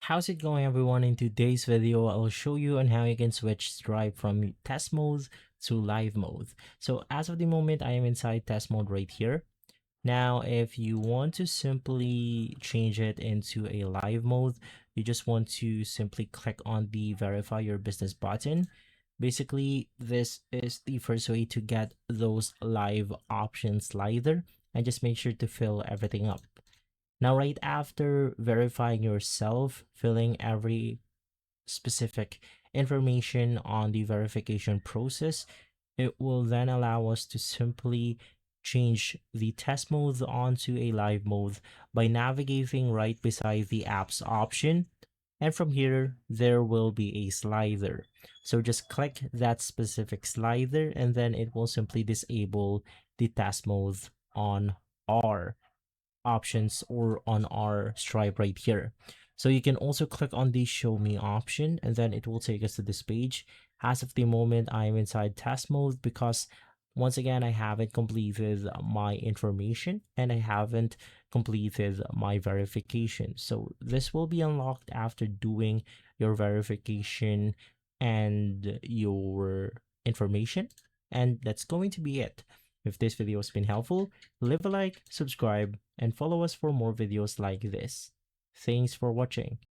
How's it going, everyone? In today's video, I'll show you on how you can switch Stripe from test mode to live mode. So as of the moment, I am inside test mode right here. Now, if you want to simply change it into a live mode, you just want to simply click on the verify your business button. Basically, this is the first way to get those live options slider, and just make sure to fill everything up. Now, right after verifying yourself, filling every specific information on the verification process, it will then allow us to simply change the test mode onto a live mode by navigating right beside the apps option. And from here, there will be a slider. So just click that specific slider and then it will simply disable the test mode on our options or on our Stripe right here. So you can also click on the show me option and then it will take us to this page. As of the moment, I am inside test mode because once again, I haven't completed my information and I haven't completed my verification. So this will be unlocked after doing your verification and your information. And that's going to be it. If this video has been helpful, leave a like, subscribe, and follow us for more videos like this. Thanks for watching.